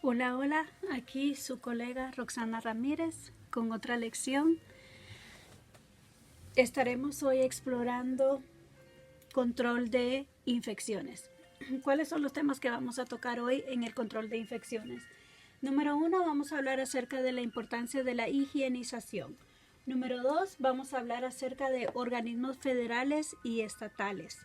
Hola, hola, aquí su colega Roxana Ramírez con otra lección. Estaremos hoy explorando control de infecciones. ¿Cuáles son los temas que vamos a tocar hoy en el control de infecciones? Número 1, vamos a hablar acerca de la importancia de la higienización. Número 2, vamos a hablar acerca de organismos federales y estatales.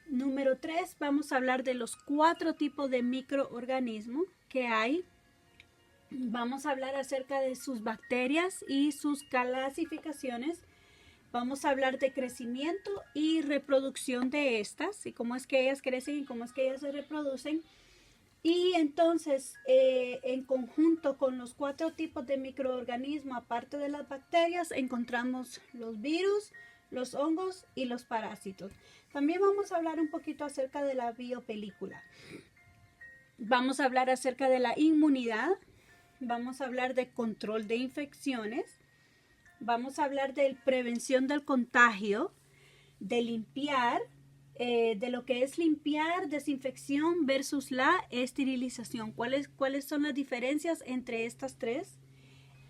Número 3, vamos a hablar de los 4 tipos de microorganismos que hay. Vamos a hablar acerca de sus bacterias y sus clasificaciones. Vamos a hablar de crecimiento y reproducción de estas y cómo es que ellas crecen y cómo es que ellas se reproducen. Y entonces, en conjunto con los 4 tipos de microorganismos, aparte de las bacterias, encontramos los virus, los hongos y los parásitos. También vamos a hablar un poquito acerca de la biopelícula. Vamos a hablar acerca de la inmunidad. Vamos a hablar de control de infecciones. Vamos a hablar de prevención del contagio, de limpiar, de lo que es limpiar, desinfección versus la esterilización. ¿Cuáles son las diferencias entre estas tres?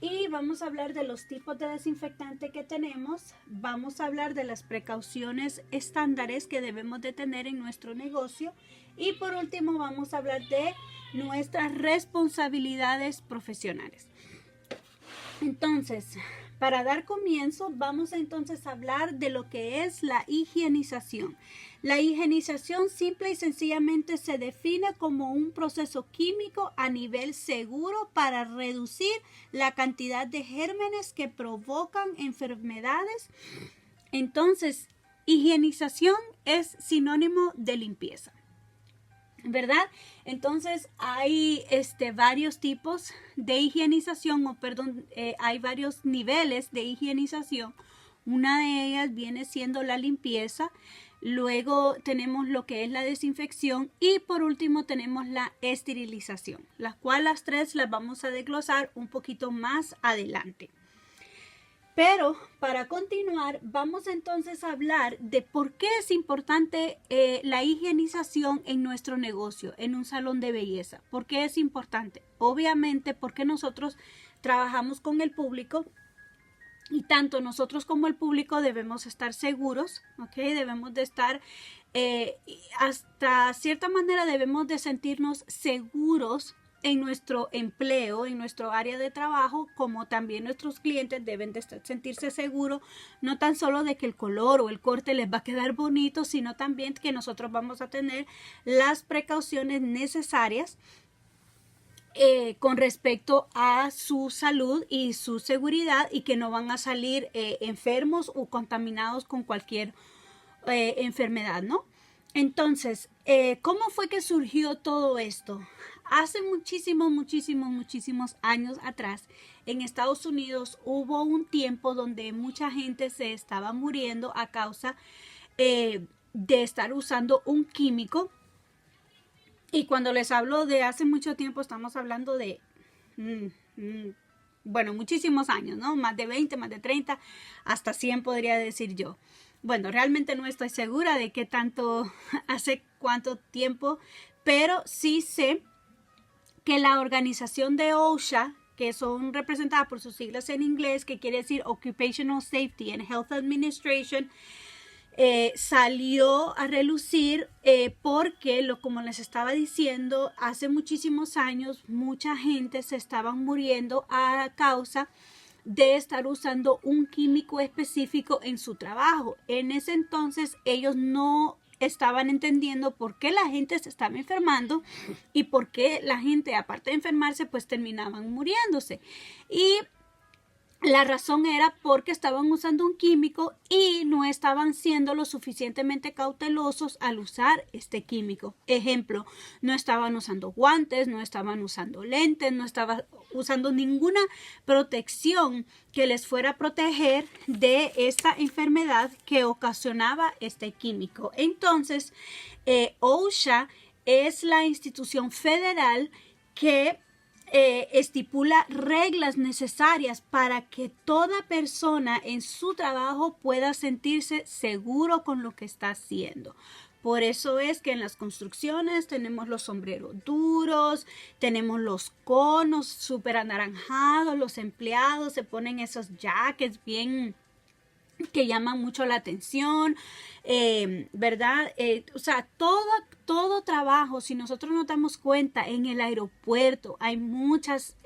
Y vamos a hablar de los tipos de desinfectante que tenemos. Vamos a hablar de las precauciones estándares que debemos de tener en nuestro negocio. Y por último vamos a hablar de nuestras responsabilidades profesionales. Entonces, para dar comienzo, vamos entonces a hablar de lo que es la higienización. La higienización simple y sencillamente se define como un proceso químico a nivel seguro para reducir la cantidad de gérmenes que provocan enfermedades. Entonces, higienización es sinónimo de limpieza, ¿verdad? Entonces hay varios tipos de higienización, hay varios niveles de higienización. Una de ellas viene siendo la limpieza, luego tenemos lo que es la desinfección y por último tenemos la esterilización, las cuales las tres las vamos a desglosar un poquito más adelante. Pero para continuar, vamos entonces a hablar de por qué es importante la higienización en nuestro negocio, en un salón de belleza. ¿Por qué es importante? Obviamente porque nosotros trabajamos con el público y tanto nosotros como el público debemos estar seguros, ¿ok? Debemos de estar, hasta cierta manera debemos de sentirnos seguros en nuestro empleo, en nuestro área de trabajo, como también nuestros clientes deben de sentirse seguros, no tan solo de que el color o el corte les va a quedar bonito, sino también que nosotros vamos a tener las precauciones necesarias con respecto a su salud y su seguridad y que no van a salir enfermos o contaminados con cualquier enfermedad, ¿no? Entonces, ¿cómo fue que surgió todo esto? Hace muchísimos años atrás, en Estados Unidos hubo un tiempo donde mucha gente se estaba muriendo a causa de estar usando un químico. Y cuando les hablo de hace mucho tiempo, estamos hablando de, muchísimos años, ¿no? Más de 20, más de 30, hasta 100 podría decir yo. Bueno, realmente no estoy segura de qué tanto, hace cuánto tiempo, pero sí sé que la organización de OSHA, que son representadas por sus siglas en inglés, que quiere decir Occupational Safety and Health Administration, salió a relucir porque, como les estaba diciendo, hace muchísimos años mucha gente se estaba muriendo a causa de estar usando un químico específico en su trabajo. En ese entonces ellos no estaban entendiendo por qué la gente se estaba enfermando y por qué la gente, aparte de enfermarse, pues terminaban muriéndose. Y la razón era porque estaban usando un químico y no estaban siendo lo suficientemente cautelosos al usar este químico. Ejemplo, no estaban usando guantes, no estaban usando lentes, no estaban usando ninguna protección que les fuera a proteger de esta enfermedad que ocasionaba este químico. Entonces, OSHA es la institución federal que estipula reglas necesarias para que toda persona en su trabajo pueda sentirse seguro con lo que está haciendo. Por eso es que en las construcciones tenemos los sombreros duros, tenemos los conos súper anaranjados, los empleados se ponen esos jackets bien que llaman mucho la atención, ¿verdad? O sea, todo trabajo, si nosotros nos damos cuenta, en el aeropuerto hay muchas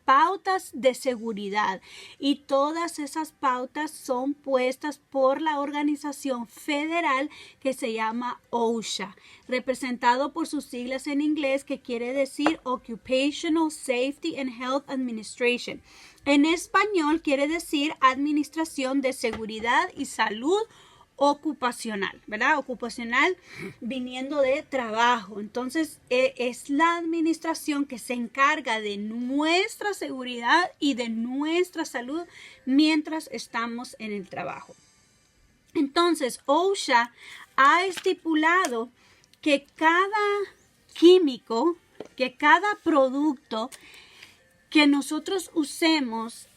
pautas de seguridad y todas esas pautas son puestas por la organización federal que se llama OSHA, representado por sus siglas en inglés, que quiere decir Occupational Safety and Health Administration. En español quiere decir Administración de Seguridad y Salud Ocupacional, ¿verdad? Ocupacional viniendo de trabajo. Entonces, es la administración que se encarga de nuestra seguridad y de nuestra salud mientras estamos en el trabajo. Entonces, OSHA ha estipulado que cada químico, que cada producto que nosotros usemos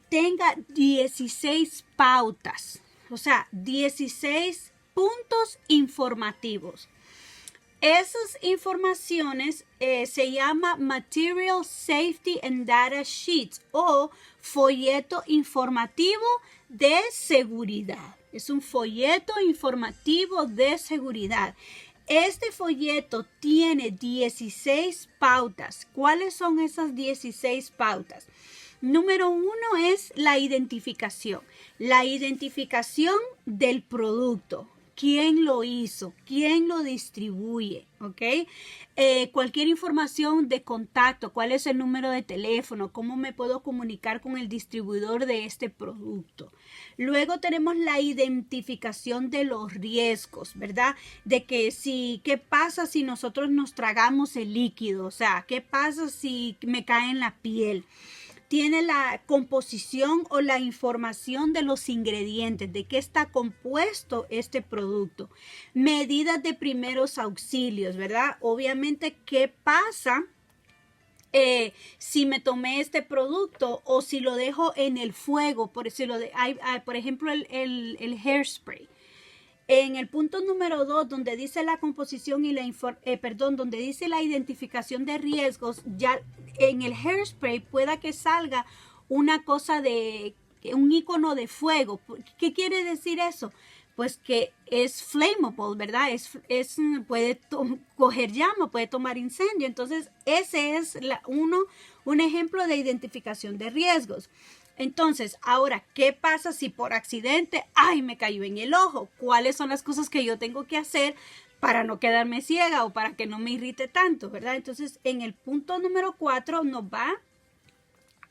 tenga 16 pautas, o sea, 16 puntos informativos. Esas informaciones se llama Material Safety and Data Sheets o folleto informativo de seguridad. Es un folleto informativo de seguridad. Este folleto tiene 16 pautas. ¿Cuáles son esas 16 pautas? Número 1 es la identificación. La identificación del producto. ¿Quién lo hizo? ¿Quién lo distribuye? ¿Ok? Cualquier información de contacto. ¿Cuál es el número de teléfono? ¿Cómo me puedo comunicar con el distribuidor de este producto? Luego tenemos la identificación de los riesgos, ¿verdad? De que ¿qué pasa si nosotros nos tragamos el líquido? O sea, ¿qué pasa si me cae en la piel? Tiene la composición o la información de los ingredientes, de qué está compuesto este producto. Medidas de primeros auxilios, ¿verdad? Obviamente, ¿qué pasa si me tomé este producto o si lo dejo en el fuego? Por ejemplo, el hairspray. En el punto número 2, donde dice la composición y donde dice la identificación de riesgos, ya en el hairspray pueda que salga una cosa un icono de fuego. ¿Qué quiere decir eso? Pues que es flammable, ¿verdad? Puede coger llama, puede tomar incendio. Entonces, ese es un ejemplo de identificación de riesgos. Entonces, ahora, ¿qué pasa si por accidente, me cayó en el ojo? ¿Cuáles son las cosas que yo tengo que hacer para no quedarme ciega o para que no me irrite tanto, ¿verdad? Entonces, en el punto número 4 nos va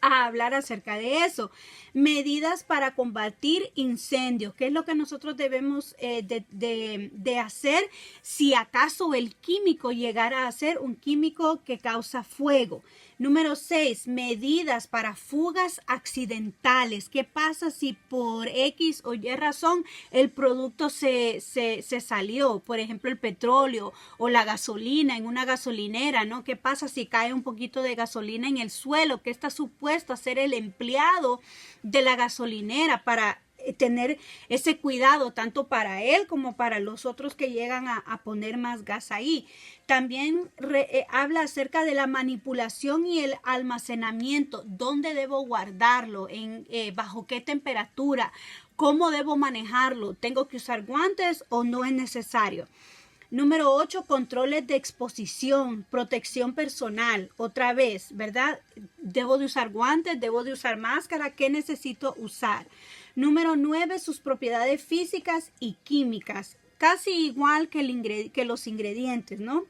a hablar acerca de eso. Medidas para combatir incendios. ¿Qué es lo que nosotros debemos de hacer si acaso el químico llegara a ser un químico que causa fuego? Número 6, medidas para fugas accidentales. ¿Qué pasa si por X o Y razón el producto se salió? Por ejemplo, el petróleo o la gasolina en una gasolinera, ¿no? ¿Qué pasa si cae un poquito de gasolina en el suelo? ¿Qué está supuesto a hacer el empleado de la gasolinera para tener ese cuidado tanto para él como para los otros que llegan a poner más gas ahí? También habla acerca de la manipulación y el almacenamiento. ¿Dónde debo guardarlo? ¿Bajo qué temperatura? ¿Cómo debo manejarlo? ¿Tengo que usar guantes o no es necesario? Número 8, controles de exposición, protección personal. Otra vez, ¿verdad? ¿Debo de usar guantes? ¿Debo de usar máscara? ¿Qué necesito usar? Número 9, sus propiedades físicas y químicas. Casi igual que los ingredientes, ¿no?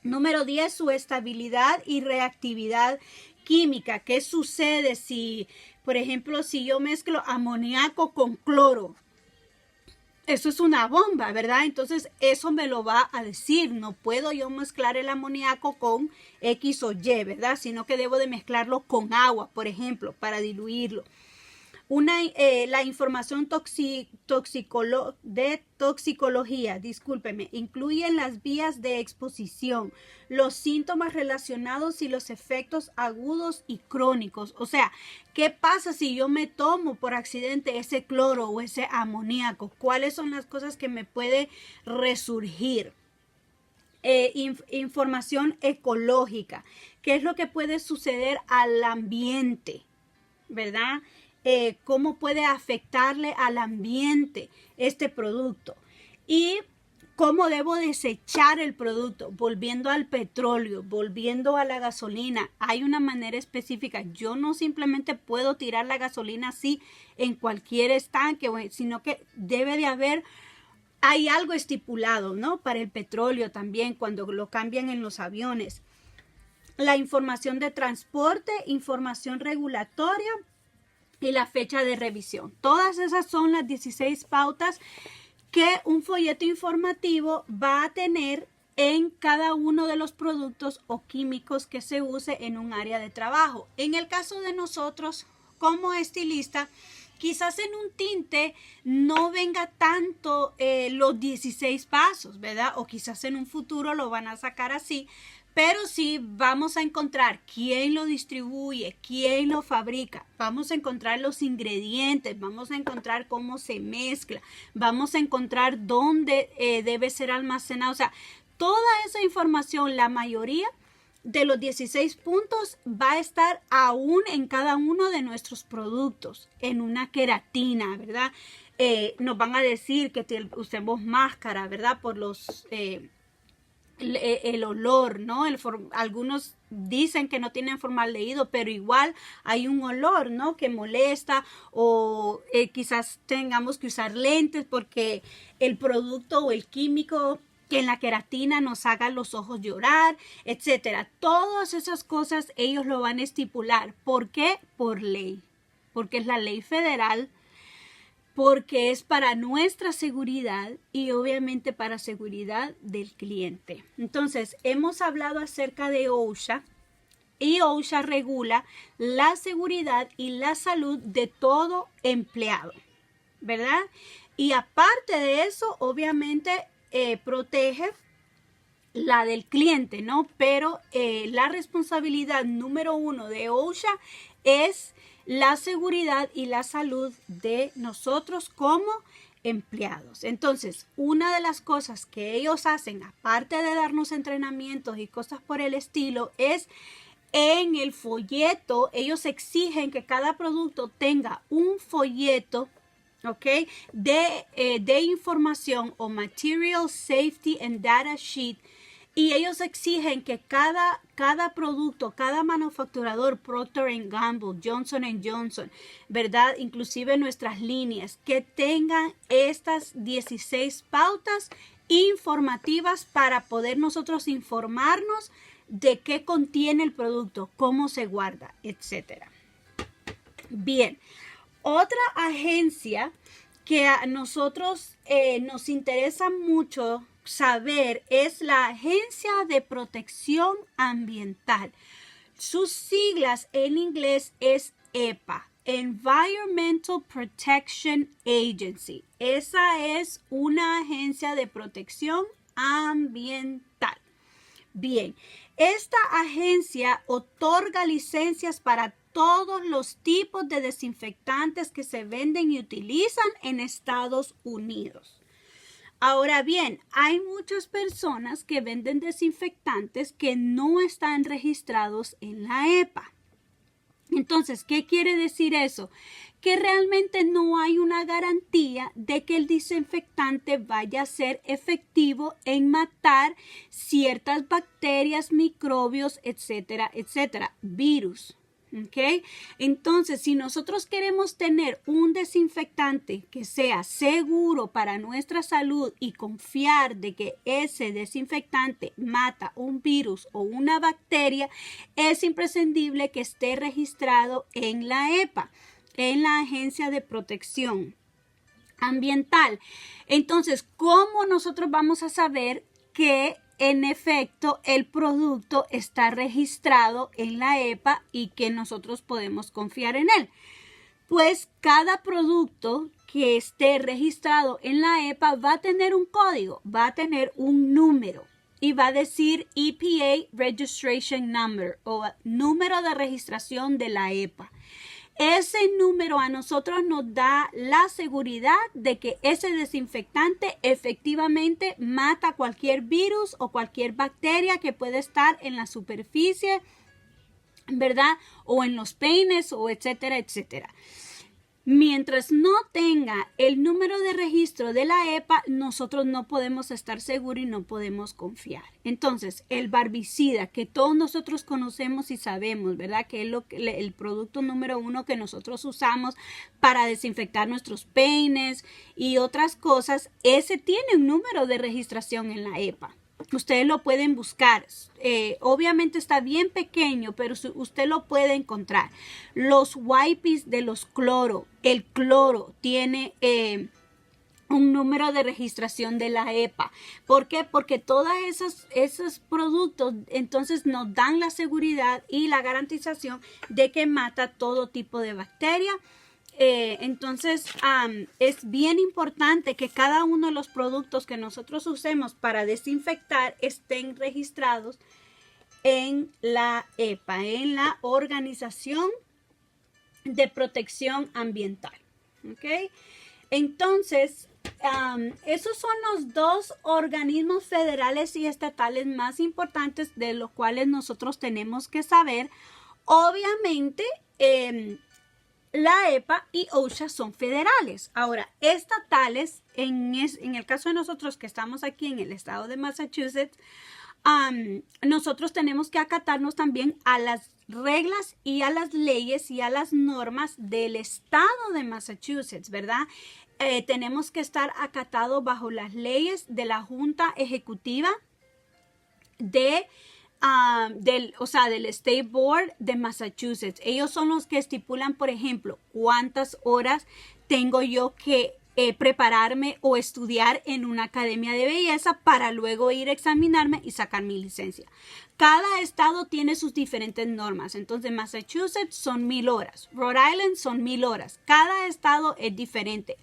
Número 10, su estabilidad y reactividad química. ¿Qué sucede si, por ejemplo, si yo mezclo amoníaco con cloro? Eso es una bomba, ¿verdad? Entonces, eso me lo va a decir. No puedo yo mezclar el amoníaco con X o Y, ¿verdad? Sino que debo de mezclarlo con agua, por ejemplo, para diluirlo. La información de toxicología, discúlpeme, incluyen las vías de exposición, los síntomas relacionados y los efectos agudos y crónicos. O sea, ¿qué pasa si yo me tomo por accidente ese cloro o ese amoníaco? ¿Cuáles son las cosas que me puede resurgir? Información ecológica, qué es lo que puede suceder al ambiente, ¿verdad? Cómo puede afectarle al ambiente este producto y cómo debo desechar el producto, volviendo al petróleo, volviendo a la gasolina. Hay una manera específica. Yo no simplemente puedo tirar la gasolina así en cualquier estanque, sino que debe de haber, hay algo estipulado, ¿no? Para el petróleo también, cuando lo cambian en los aviones. La información de transporte, información regulatoria y la fecha de revisión. Todas esas son las 16 pautas que un folleto informativo va a tener en cada uno de los productos o químicos que se use en un área de trabajo. En el caso de nosotros, como estilista, quizás en un tinte no venga tanto los 16 pasos, ¿verdad? O quizás en un futuro lo van a sacar así. Pero sí vamos a encontrar quién lo distribuye, quién lo fabrica, vamos a encontrar los ingredientes, vamos a encontrar cómo se mezcla, vamos a encontrar dónde debe ser almacenado. O sea, toda esa información, la mayoría de los 16 puntos va a estar aún en cada uno de nuestros productos, en una queratina, ¿verdad? Nos van a decir que usemos máscara, ¿verdad? Por los... el olor, ¿no? Algunos dicen que no tienen formaldehído, pero igual hay un olor, ¿no? Que molesta o quizás tengamos que usar lentes porque el producto o el químico que en la queratina nos haga los ojos llorar, etcétera. Todas esas cosas ellos lo van a estipular. ¿Por qué? Por ley. Porque es la ley federal, porque es para nuestra seguridad y obviamente para seguridad del cliente. Entonces, hemos hablado acerca de OSHA y OSHA regula la seguridad y la salud de todo empleado, ¿verdad? Y aparte de eso, obviamente protege la del cliente, ¿no? Pero la responsabilidad número 1 de OSHA es la seguridad y la salud de nosotros como empleados. Entonces, una de las cosas que ellos hacen, aparte de darnos entrenamientos y cosas por el estilo, es en el folleto, ellos exigen que cada producto tenga un folleto, ¿ok? De información o Material Safety and Data Sheet. Y ellos exigen que cada producto, cada manufacturador, Procter & Gamble, Johnson & Johnson, ¿verdad? Inclusive nuestras líneas, que tengan estas 16 pautas informativas para poder nosotros informarnos de qué contiene el producto, cómo se guarda, etc. Bien, otra agencia que a nosotros nos interesa mucho saber es la Agencia de Protección Ambiental. Sus siglas en inglés es EPA, Environmental Protection Agency. Esa es una agencia de protección ambiental. Bien, esta agencia otorga licencias para todos los tipos de desinfectantes que se venden y utilizan en Estados Unidos. Ahora bien, hay muchas personas que venden desinfectantes que no están registrados en la EPA. Entonces, ¿qué quiere decir eso? Que realmente no hay una garantía de que el desinfectante vaya a ser efectivo en matar ciertas bacterias, microbios, etcétera, etcétera, virus. ¿Ok? Entonces, si nosotros queremos tener un desinfectante que sea seguro para nuestra salud y confiar de que ese desinfectante mata un virus o una bacteria, es imprescindible que esté registrado en la EPA, en la Agencia de Protección Ambiental. Entonces, ¿cómo nosotros vamos a saber que en efecto el producto está registrado en la EPA y que nosotros podemos confiar en él? pues cada producto que esté registrado en la EPA va a tener un código, va a tener un número y va a decir EPA Registration Number o número de registración de la EPA. Ese número a nosotros nos da la seguridad de que ese desinfectante efectivamente mata cualquier virus o cualquier bacteria que puede estar en la superficie, ¿verdad? O en los peines o etcétera, etcétera. Mientras no tenga el número de registro de la EPA, nosotros no podemos estar seguros y no podemos confiar. Entonces, el barbicida que todos nosotros conocemos y sabemos, ¿verdad? Que es el producto número 1 que nosotros usamos para desinfectar nuestros peines y otras cosas, ese tiene un número de registración en la EPA. Ustedes lo pueden buscar. Obviamente está bien pequeño, pero usted lo puede encontrar. Los wipes de los cloro, el cloro tiene un número de registración de la EPA. ¿Por qué? Porque todos esos productos entonces nos dan la seguridad y la garantización de que mata todo tipo de bacteria. Entonces es bien importante que cada uno de los productos que nosotros usemos para desinfectar estén registrados en la EPA, en la Organización de Protección Ambiental. ¿Okay? Entonces, esos son los dos organismos federales y estatales más importantes de los cuales nosotros tenemos que saber. Obviamente, la EPA y OSHA son federales. Ahora, estatales, en el caso de nosotros que estamos aquí en el estado de Massachusetts, nosotros tenemos que acatarnos también a las reglas y a las leyes y a las normas del estado de Massachusetts, ¿verdad? Tenemos que estar acatados bajo las leyes de la Junta Ejecutiva del State Board de Massachusetts. Ellos son los que estipulan, por ejemplo, cuántas horas tengo yo que prepararme o estudiar en una academia de belleza para luego ir a examinarme y sacar mi licencia. Cada estado tiene sus diferentes normas. Entonces, Massachusetts son 1000 horas. Rhode Island son 1000 horas. Cada estado es diferente.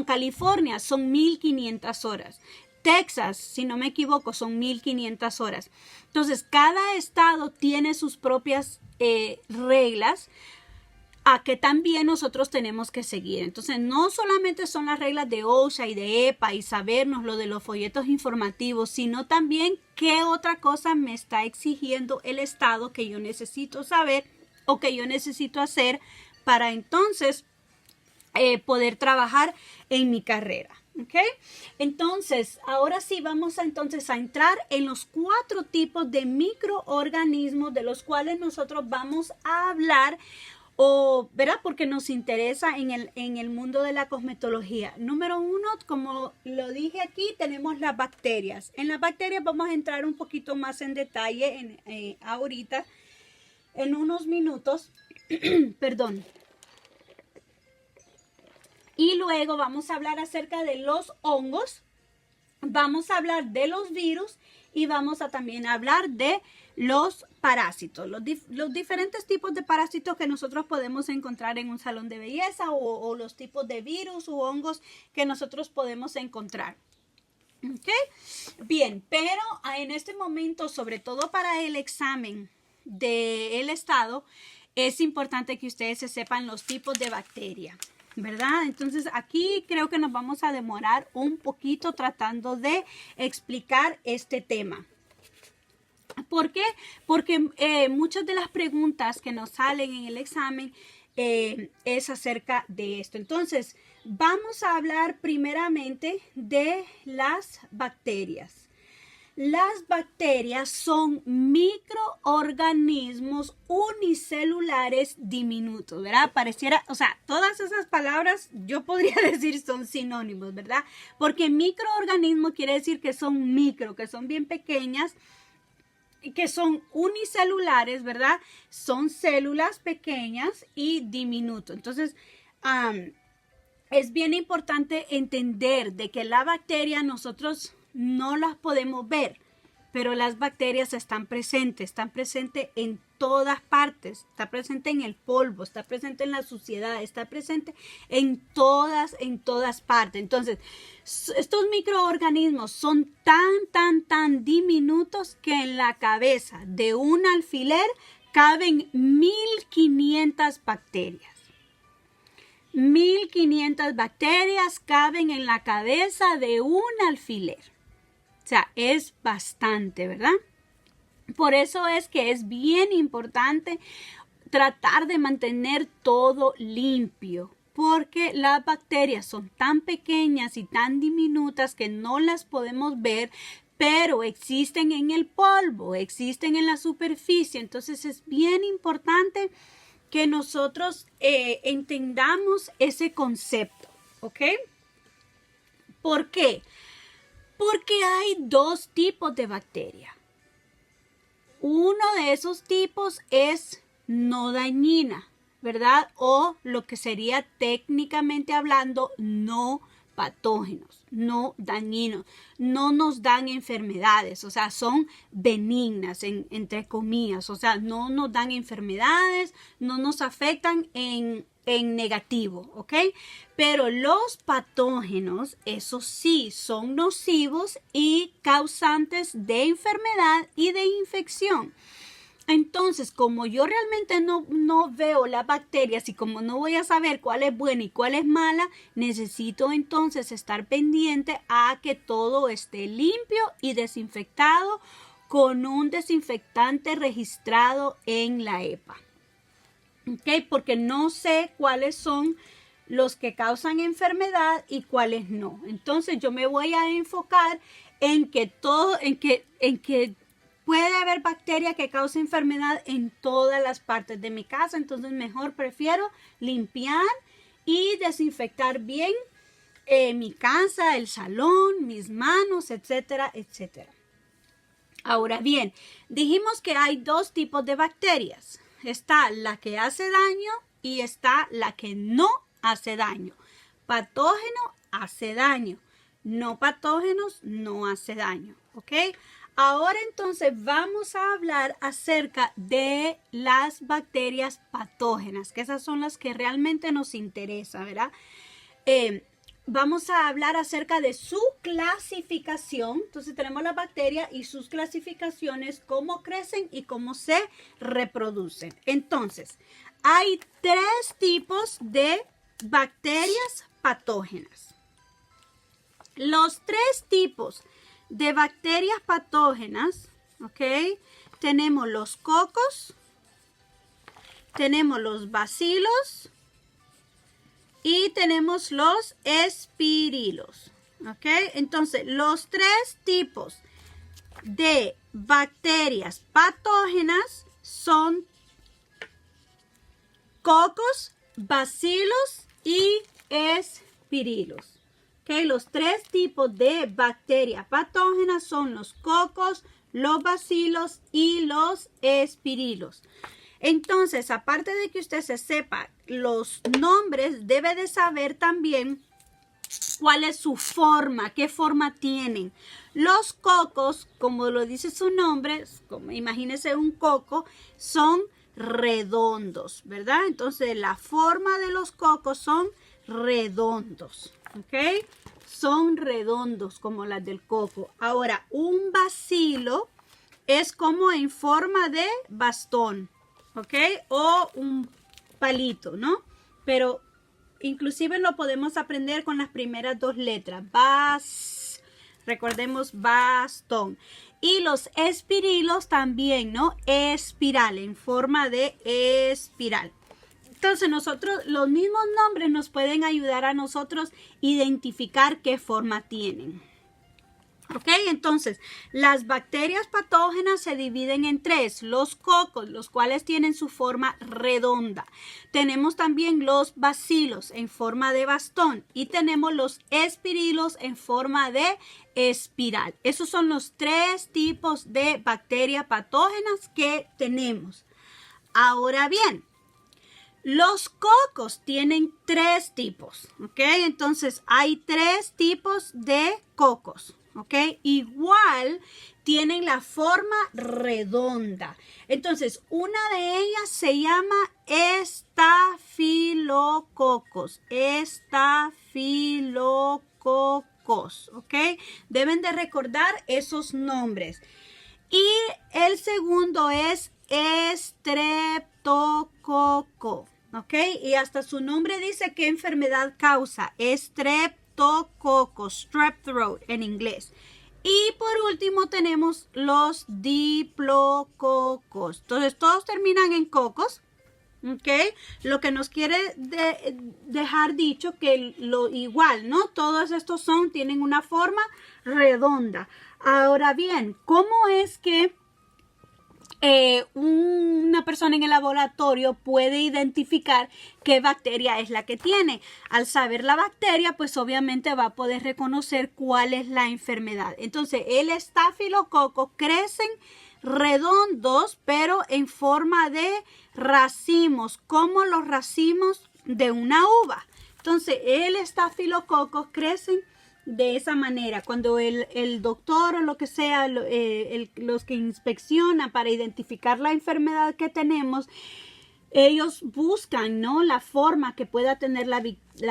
California son 1500 horas. Texas, si no me equivoco, son 1500 horas. Entonces, cada estado tiene sus propias reglas a que también nosotros tenemos que seguir. Entonces, no solamente son las reglas de OSHA y de EPA y sabernos lo de los folletos informativos, sino también qué otra cosa me está exigiendo el estado que yo necesito saber o que yo necesito hacer para entonces poder trabajar en mi carrera. ¿Okay? Entonces, ahora sí vamos a entrar en los 4 tipos de microorganismos de los cuales nosotros vamos a hablar, ¿verdad? Porque nos interesa en el mundo de la cosmetología. Número 1, como lo dije aquí, tenemos las bacterias. En las bacterias vamos a entrar un poquito más en detalle ahorita, en unos minutos. Perdón. Y luego vamos a hablar acerca de los hongos, vamos a hablar de los virus y vamos a también hablar de los parásitos, los diferentes tipos de parásitos que nosotros podemos encontrar en un salón de belleza o los tipos de virus u hongos que nosotros podemos encontrar. ¿Okay? Bien, pero en este momento, sobre todo para el examen del estado, es importante que ustedes se sepan los tipos de bacteria, ¿verdad? Entonces aquí creo que nos vamos a demorar un poquito tratando de explicar este tema. ¿Por qué? Porque muchas de las preguntas que nos salen en el examen es acerca de esto. Entonces, vamos a hablar primeramente de las bacterias. Las bacterias son microorganismos unicelulares diminutos, ¿verdad? Todas esas palabras yo podría decir son sinónimos, ¿verdad? Porque microorganismo quiere decir que son que son bien pequeñas, que son unicelulares, ¿verdad? Son células pequeñas y diminutos. Entonces, es bien importante entender de que la bacteria nosotros no las podemos ver, pero las bacterias están presentes en todas partes, está presente en el polvo, está presente en la suciedad, está presente en todas partes. Entonces, estos microorganismos son tan diminutos que en la cabeza de un alfiler caben 1500 bacterias. 1500 bacterias caben en la cabeza de un alfiler. O sea, es bastante, ¿verdad? Por eso es que es bien importante tratar de mantener todo limpio, porque las bacterias son tan pequeñas y tan diminutas que no las podemos ver, pero existen en el polvo, existen en la superficie. Entonces es bien importante que nosotros entendamos ese concepto, ¿ok? ¿Por qué? Porque hay dos tipos de bacteria. Uno de esos tipos es no dañina, ¿verdad? O lo que sería técnicamente hablando no patógenos, no dañinos, no nos dan enfermedades, o sea, son benignas, entre comillas, o sea, no nos dan enfermedades, no nos afectan en negativo, ¿ok? Pero los patógenos, eso sí, son nocivos y causantes de enfermedad y de infección. Entonces, como yo realmente no veo las bacterias y como no voy a saber cuál es buena y cuál es mala, necesito entonces estar pendiente a que todo esté limpio y desinfectado con un desinfectante registrado en la EPA. ¿Ok? Porque no sé cuáles son los que causan enfermedad y cuáles no. Entonces, yo me voy a enfocar en que puede haber bacteria que cause enfermedad en todas las partes de mi casa. Entonces mejor prefiero limpiar y desinfectar bien mi casa, el salón, mis manos, etcétera, etcétera. Ahora bien, dijimos que hay dos tipos de bacterias. Está la que hace daño y está la que no hace daño. Patógeno hace daño. No patógenos no hace daño. ¿Ok? Ahora entonces vamos a hablar acerca de las bacterias patógenas, que esas son las que realmente nos interesan, ¿verdad? Vamos a hablar acerca de su clasificación. Entonces tenemos las bacterias y sus clasificaciones, cómo crecen y cómo se reproducen. Entonces, hay tres tipos de bacterias patógenas. Los tres tipos de bacterias patógenas, ¿ok? Tenemos los cocos, tenemos los bacilos y tenemos los espirilos, ¿ok? Entonces, los tres tipos de bacterias patógenas son cocos, bacilos y espirilos. Okay, los tres tipos de bacterias patógenas son los cocos, los bacilos y los espirilos. Entonces, aparte de que usted se sepa los nombres, debe de saber también cuál es su forma, qué forma tienen. Los cocos, como lo dice su nombre, como imagínese un coco, son redondos, ¿verdad? Entonces, la forma de los cocos son redondos. ¿Ok? Son redondos como las del coco. Ahora, un bacilo es como en forma de bastón, ¿ok? O un palito, ¿no? Pero inclusive lo podemos aprender con las primeras dos letras. Recordemos bastón. Y los espirilos también, ¿no? Espiral, en forma de espiral. Entonces los mismos nombres nos pueden ayudar a nosotros identificar qué forma tienen. ¿Ok? Entonces, las bacterias patógenas se dividen en tres. Los cocos, los cuales tienen su forma redonda. Tenemos también los bacilos en forma de bastón. Y tenemos los espirilos en forma de espiral. Esos son los tres tipos de bacterias patógenas que tenemos. Ahora bien, los cocos tienen tres tipos, ¿ok? Entonces, hay tres tipos de cocos, ¿ok? Igual tienen la forma redonda. Entonces, una de ellas se llama estafilococos. Estafilococos, ¿ok? Deben de recordar esos nombres. Y el segundo es estreptococo, ¿ok? Y hasta su nombre dice qué enfermedad causa. Estreptococo, strep throat en inglés. Y por último tenemos los diplococos. Entonces todos terminan en cocos. ¿Ok? Lo que nos quiere dejar dicho que lo igual, ¿no? Todos estos tienen una forma redonda. Ahora bien, ¿cómo es que una persona en el laboratorio puede identificar qué bacteria es la que tiene? Al saber la bacteria, pues obviamente va a poder reconocer cuál es la enfermedad. Entonces, el estafilococo crecen redondos, pero en forma de racimos, como los racimos de una uva. Entonces, el estafilococo crecen de esa manera. Cuando el doctor o lo que sea, los que inspeccionan para identificar la enfermedad que tenemos, ellos buscan, ¿no?, la forma que pueda tener la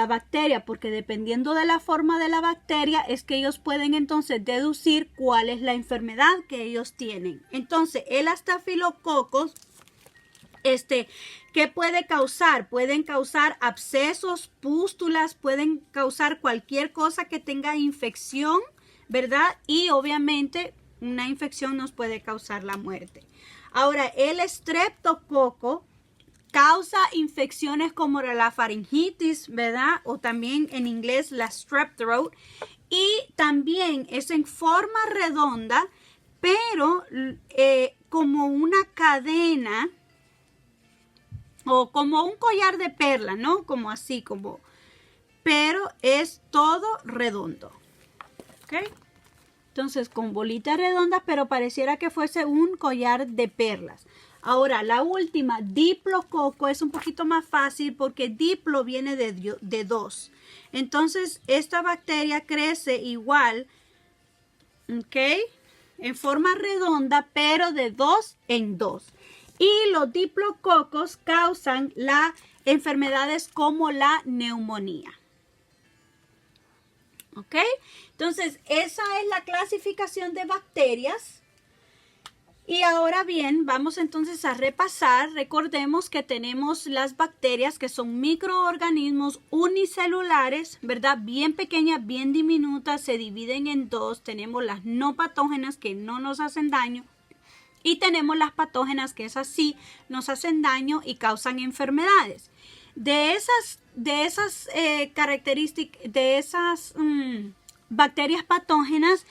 bacteria, porque dependiendo de la forma de la bacteria es que ellos pueden entonces deducir cuál es la enfermedad que ellos tienen. Entonces, el estafilococos, ¿qué puede causar? Pueden causar abscesos, pústulas, pueden causar cualquier cosa que tenga infección, ¿verdad? Y obviamente una infección nos puede causar la muerte. Ahora, el estreptococo causa infecciones como la faringitis, ¿verdad? O también en inglés la strep throat. Y también es en forma redonda, pero como una cadena o como un collar de perla, ¿no? Como así, pero es todo redondo. ¿Ok? Entonces, con bolitas redondas, pero pareciera que fuese un collar de perlas. Ahora, la última, diplococo, es un poquito más fácil porque diplo viene de dos. Entonces, esta bacteria crece igual, ¿ok?, en forma redonda, pero de dos en dos. Y los diplococos causan las enfermedades como la neumonía. ¿Ok? Entonces, esa es la clasificación de bacterias. Y ahora bien, vamos entonces a repasar. Recordemos que tenemos las bacterias que son microorganismos unicelulares, ¿verdad? Bien pequeñas, bien diminutas, se dividen en dos. Tenemos las no patógenas que no nos hacen daño. Y tenemos las patógenas que esas sí nos hacen daño y causan enfermedades. De esas características, de esas bacterias patógenas,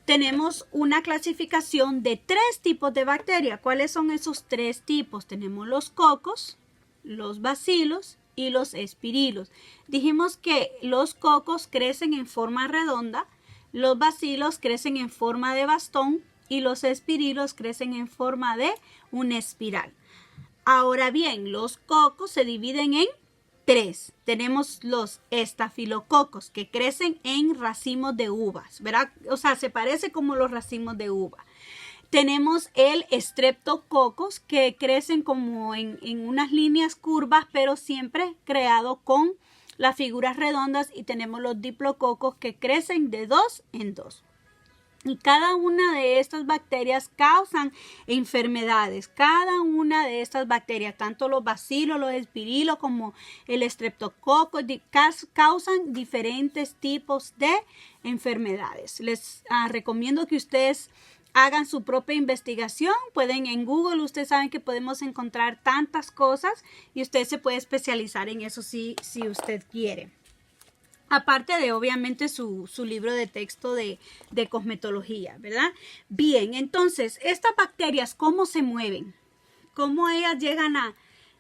tenemos una clasificación de 3 tipos de bacterias. ¿Cuáles son esos 3 tipos? Tenemos los cocos, los bacilos y los espirilos. Dijimos que los cocos crecen en forma redonda, los bacilos crecen en forma de bastón y los espirilos crecen en forma de una espiral. Ahora bien, los cocos se dividen en 3. Tenemos los estafilococos que crecen en racimos de uvas, ¿verdad? O sea, se parece como los racimos de uva. Tenemos el estreptococos que crecen como en unas líneas curvas, pero siempre creado con las figuras redondas. Y tenemos los diplococos que crecen de 2 en 2. Y cada una de estas bacterias causan enfermedades. Cada una de estas bacterias, tanto los bacilos, los espirilos como el estreptococo, causan diferentes tipos de enfermedades. Les recomiendo que ustedes hagan su propia investigación. Pueden en Google, ustedes saben que podemos encontrar tantas cosas y usted se puede especializar en eso si usted quiere. Aparte de, obviamente, su libro de texto de cosmetología, ¿verdad? Bien, entonces, estas bacterias, ¿cómo se mueven? ¿Cómo ellas llegan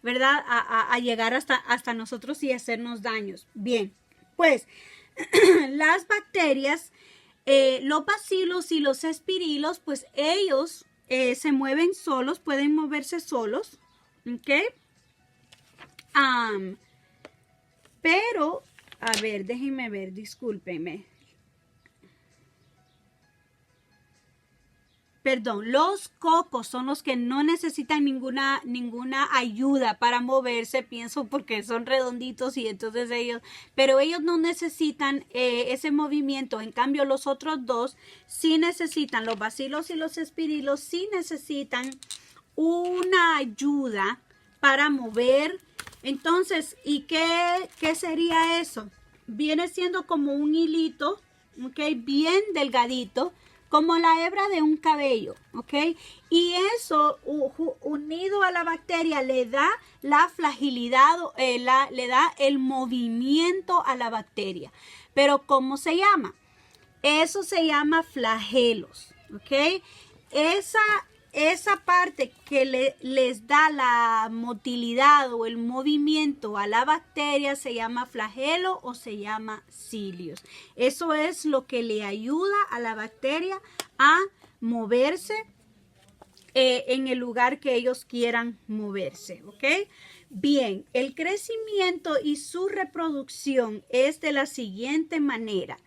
¿verdad? A llegar hasta nosotros y hacernos daños? Bien, pues, las bacterias, los bacilos y los espirilos, pues ellos se mueven solos, pueden moverse solos, ¿ok? Pero... a ver, déjenme ver, discúlpenme. los cocos son los que no necesitan ninguna ayuda para moverse, pienso, porque son redonditos y entonces pero ellos no necesitan ese movimiento. En cambio, los otros dos sí necesitan, los bacilos y los espirilos sí necesitan una ayuda para mover. Entonces, ¿y qué sería eso? Viene siendo como un hilito, ¿ok? Bien delgadito, como la hebra de un cabello, ¿ok? Y eso unido a la bacteria le da la fragilidad, le da el movimiento a la bacteria. Pero ¿cómo se llama? Eso se llama flagelos, ¿ok? Esa parte que les da la motilidad o el movimiento a la bacteria se llama flagelo o se llama cilios. Eso es lo que le ayuda a la bacteria a moverse en el lugar que ellos quieran moverse, ¿ok? Bien, el crecimiento y su reproducción es de la siguiente manera.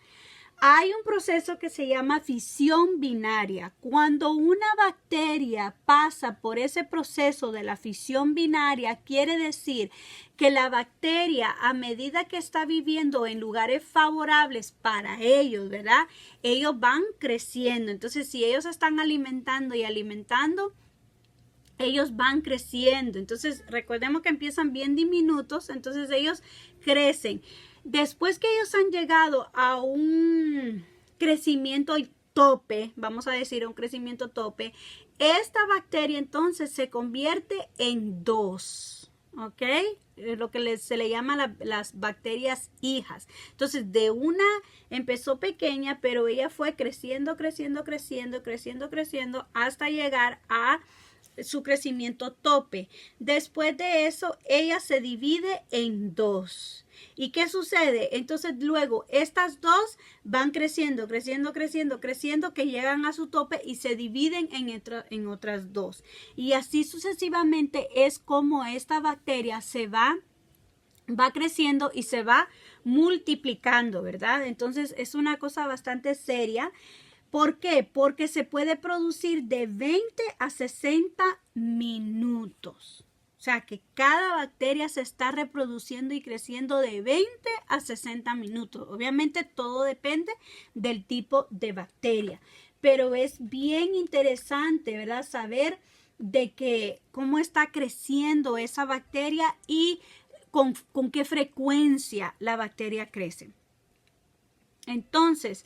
Hay un proceso que se llama fisión binaria. Cuando una bacteria pasa por ese proceso de la fisión binaria, quiere decir que la bacteria, a medida que está viviendo en lugares favorables para ellos, ¿verdad? Ellos van creciendo. Entonces, si ellos están alimentando y alimentando, ellos van creciendo. Entonces, recordemos que empiezan bien diminutos, entonces ellos crecen. Después que ellos han llegado a un crecimiento tope, vamos a decir un crecimiento tope, esta bacteria entonces se convierte en dos, ¿ok? Lo que se le llama las bacterias hijas. Entonces, de una empezó pequeña, pero ella fue creciendo hasta llegar a su crecimiento tope. Después de eso, ella se divide en dos. ¿Y qué sucede? Entonces luego estas dos van creciendo, que llegan a su tope y se dividen en otras dos. Y así sucesivamente es como esta bacteria va creciendo y se va multiplicando, ¿verdad? Entonces es una cosa bastante seria. ¿Por qué? Porque se puede producir de 20 a 60 minutos. O sea que cada bacteria se está reproduciendo y creciendo de 20 a 60 minutos. Obviamente todo depende del tipo de bacteria. Pero es bien interesante, ¿verdad? Saber de que cómo está creciendo esa bacteria y con qué frecuencia la bacteria crece. Entonces,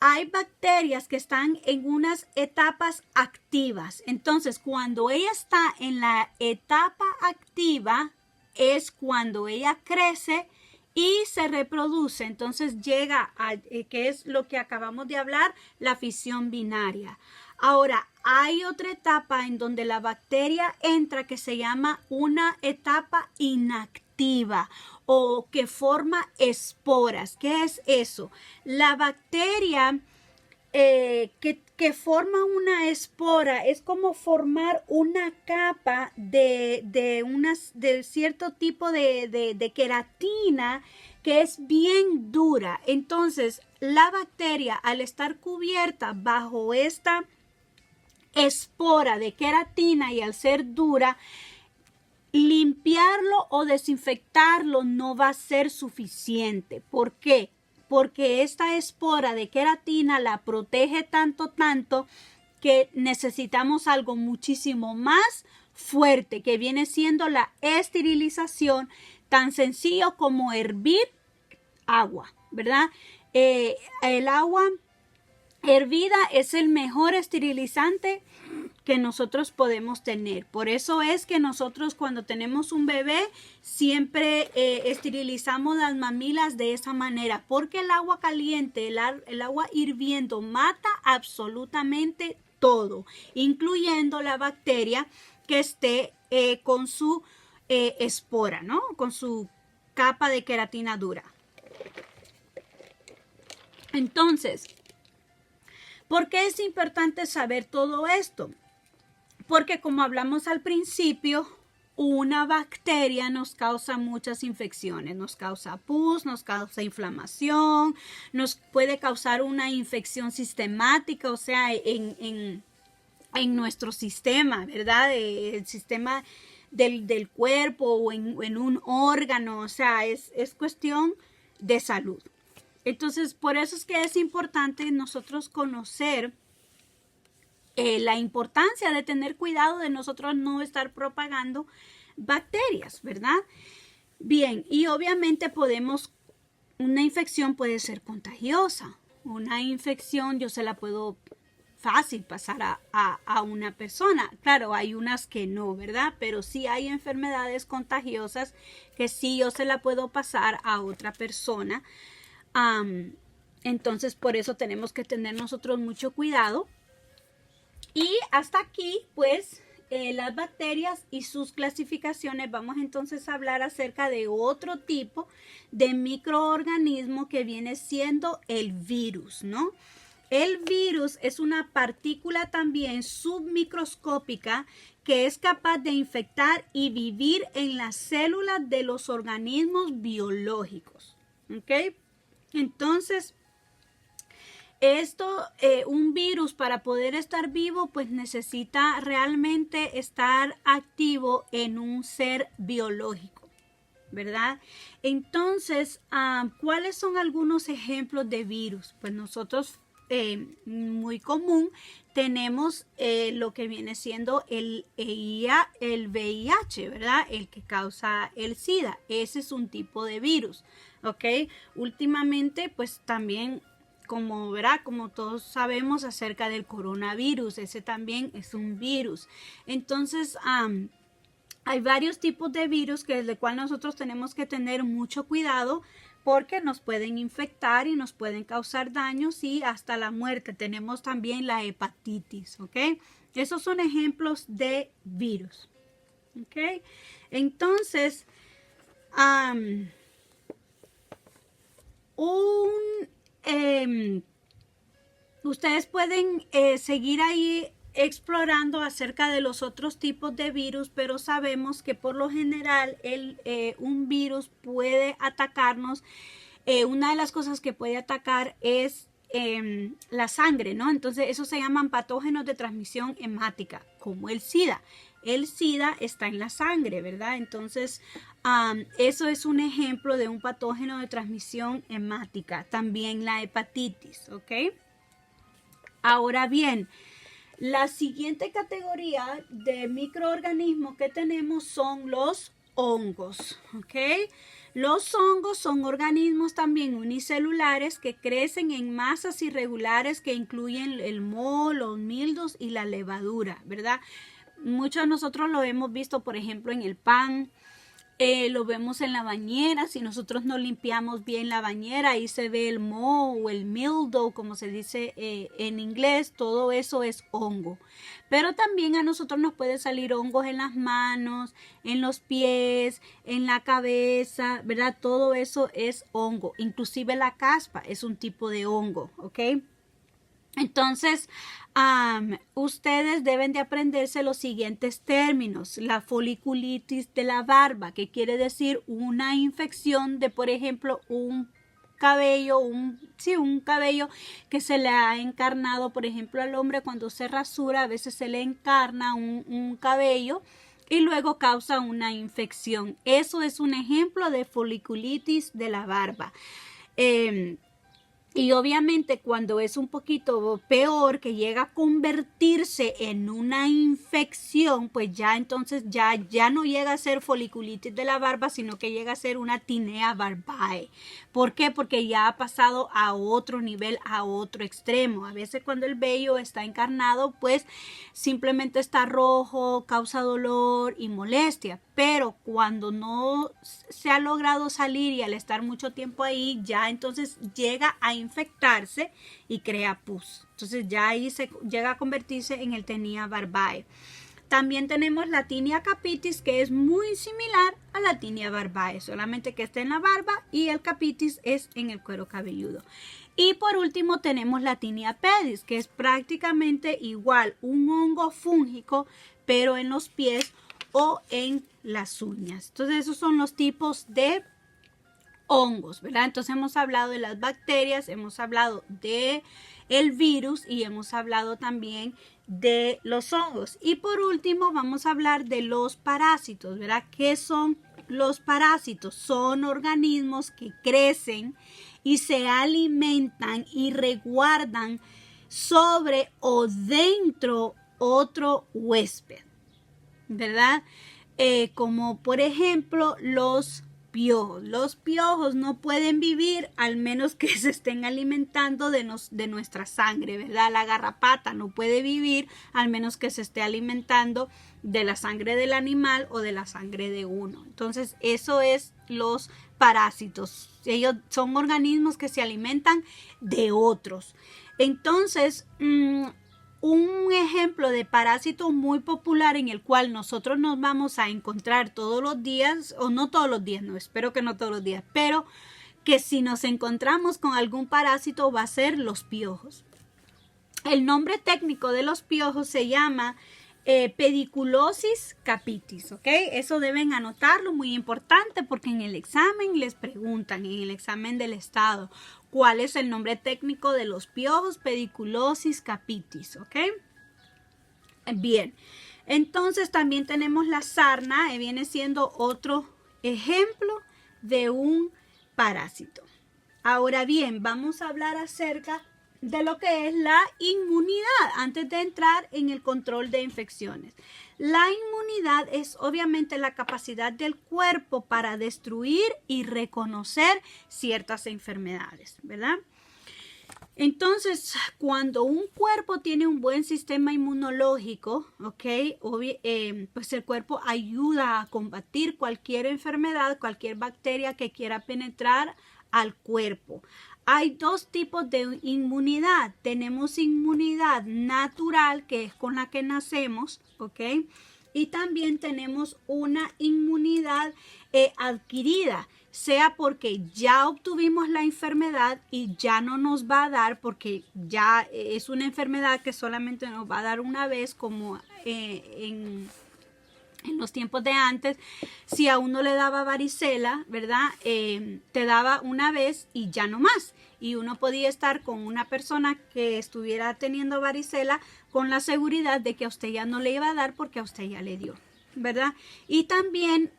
hay bacterias que están en unas etapas activas. Entonces, cuando ella está en la etapa activa, es cuando ella crece y se reproduce. Entonces, llega a, que es lo que acabamos de hablar, la fisión binaria. Ahora, hay otra etapa en donde la bacteria entra que se llama una etapa inactiva o que forma esporas. ¿Qué es eso? La bacteria que forma una espora es como formar una capa de cierto tipo de queratina que es bien dura. Entonces, la bacteria, al estar cubierta bajo esta espora de queratina y al ser dura, limpiarlo o desinfectarlo no va a ser suficiente. ¿Por qué? Porque esta espora de queratina la protege tanto que necesitamos algo muchísimo más fuerte, que viene siendo la esterilización, tan sencillo como hervir agua, ¿verdad? El agua hervida es el mejor esterilizante que nosotros podemos tener. Por eso es que nosotros cuando tenemos un bebé siempre esterilizamos las mamilas de esa manera, porque el agua caliente, el agua hirviendo mata absolutamente todo, incluyendo la bacteria que esté con su espora, ¿no? Con su capa de queratina dura. Entonces, ¿por qué es importante saber todo esto? Porque como hablamos al principio, una bacteria nos causa muchas infecciones. Nos causa pus, nos causa inflamación, nos puede causar una infección sistemática, o sea, en en nuestro sistema, ¿verdad? El sistema del cuerpo o en un órgano, o sea, es cuestión de salud. Entonces, por eso es que es importante nosotros conocer la importancia de tener cuidado de nosotros no estar propagando bacterias, ¿verdad? Bien, y obviamente una infección puede ser contagiosa. Una infección yo se la puedo fácil pasar a una persona. Claro, hay unas que no, ¿verdad? Pero sí hay enfermedades contagiosas que sí yo se la puedo pasar a otra persona. Entonces, por eso tenemos que tener nosotros mucho cuidado. Y hasta aquí, pues, las bacterias y sus clasificaciones. Vamos entonces a hablar acerca de otro tipo de microorganismo que viene siendo el virus, ¿no? El virus es una partícula también submicroscópica que es capaz de infectar y vivir en las células de los organismos biológicos, ¿ok? Entonces, un virus para poder estar vivo, pues necesita realmente estar activo en un ser biológico, ¿verdad? Entonces, ¿cuáles son algunos ejemplos de virus? Pues nosotros, muy común, tenemos lo que viene siendo el VIH, ¿verdad? El que causa el SIDA. Ese es un tipo de virus, ¿ok? Últimamente, pues también como todos sabemos acerca del coronavirus, ese también es un virus. Entonces, hay varios tipos de virus del cual nosotros tenemos que tener mucho cuidado porque nos pueden infectar y nos pueden causar daños y hasta la muerte. Tenemos también la hepatitis, ¿ok? Esos son ejemplos de virus, ¿ok? Entonces, ustedes pueden seguir ahí explorando acerca de los otros tipos de virus, pero sabemos que por lo general un virus puede atacarnos. Una de las cosas que puede atacar es la sangre, ¿no? Entonces, eso se llaman patógenos de transmisión hemática, como el SIDA. El SIDA está en la sangre, ¿verdad? Entonces, eso es un ejemplo de un patógeno de transmisión hemática. También la hepatitis, ¿ok? Ahora bien, la siguiente categoría de microorganismos que tenemos son los hongos, ¿ok? Los hongos son organismos también unicelulares que crecen en masas irregulares que incluyen el moho, los mildos y la levadura, ¿verdad? Muchos de nosotros lo hemos visto, por ejemplo, en el pan. Lo vemos en la bañera. Si nosotros no limpiamos bien la bañera, ahí se ve el moho o el mildew, como se dice en inglés. Todo eso es hongo. Pero también a nosotros nos puede salir hongos en las manos, en los pies, en la cabeza, ¿verdad? Todo eso es hongo. Inclusive la caspa es un tipo de hongo, ¿ok? Entonces, ustedes deben de aprenderse los siguientes términos. La foliculitis de la barba, que quiere decir una infección de, por ejemplo, un cabello, un cabello que se le ha encarnado, por ejemplo, al hombre cuando se rasura, a veces se le encarna un cabello y luego causa una infección. Eso es un ejemplo de foliculitis de la barba. Y obviamente cuando es un poquito peor, que llega a convertirse en una infección, pues ya entonces ya no llega a ser foliculitis de la barba, sino que llega a ser una tinea barbae. ¿Por qué? Porque ya ha pasado a otro nivel, a otro extremo. A veces cuando el vello está encarnado, pues simplemente está rojo, causa dolor y molestia. Pero cuando no se ha logrado salir y al estar mucho tiempo ahí, ya entonces llega a infectarse y crea pus. Entonces ya ahí se llega a convertirse en el tinea barbae. También tenemos la tinea capitis, que es muy similar a la tinea barbae, solamente que está en la barba y el capitis es en el cuero cabelludo. Y por último tenemos la tinea pedis, que es prácticamente igual, un hongo fúngico, pero en los pies o en las uñas. Entonces esos son los tipos de hongos, ¿verdad? Entonces hemos hablado de las bacterias, hemos hablado de el virus y hemos hablado también de los hongos. Y por último vamos a hablar de los parásitos, ¿verdad? ¿Qué son los parásitos? Son organismos que crecen y se alimentan y resguardan sobre o dentro otro huésped, ¿verdad? Como por ejemplo los piojos. Los piojos no pueden vivir al menos que se estén alimentando de nuestra sangre, ¿verdad? La garrapata no puede vivir al menos que se esté alimentando de la sangre del animal o de la sangre de uno. Entonces, eso es los parásitos. Ellos son organismos que se alimentan de otros. Entonces, un ejemplo de parásito muy popular en el cual nosotros nos vamos a encontrar todos los días, o no todos los días, no, espero que no todos los días, pero que si nos encontramos con algún parásito va a ser los piojos. El nombre técnico de los piojos se llama pediculosis capitis, ¿ok? Eso deben anotarlo, muy importante, porque en el examen les preguntan, en el examen del estado, ¿cuál es el nombre técnico de los piojos? Pediculosis capitis, ¿ok? Bien, entonces también tenemos la sarna, viene siendo otro ejemplo de un parásito. Ahora bien, vamos a hablar acerca de lo que es la inmunidad antes de entrar en el control de infecciones. La inmunidad es obviamente la capacidad del cuerpo para destruir y reconocer ciertas enfermedades, ¿verdad? Entonces, cuando un cuerpo tiene un buen sistema inmunológico, pues el cuerpo ayuda a combatir cualquier enfermedad, cualquier bacteria que quiera penetrar al cuerpo. Hay dos tipos de inmunidad. Tenemos inmunidad natural, que es con la que nacemos, ¿ok? Y también tenemos una inmunidad adquirida, sea porque ya obtuvimos la enfermedad y ya no nos va a dar, porque ya es una enfermedad que solamente nos va a dar una vez, como en los tiempos de antes, si a uno le daba varicela, ¿verdad? Te daba una vez y ya no más. Y uno podía estar con una persona que estuviera teniendo varicela con la seguridad de que a usted ya no le iba a dar porque a usted ya le dio, ¿verdad? Y también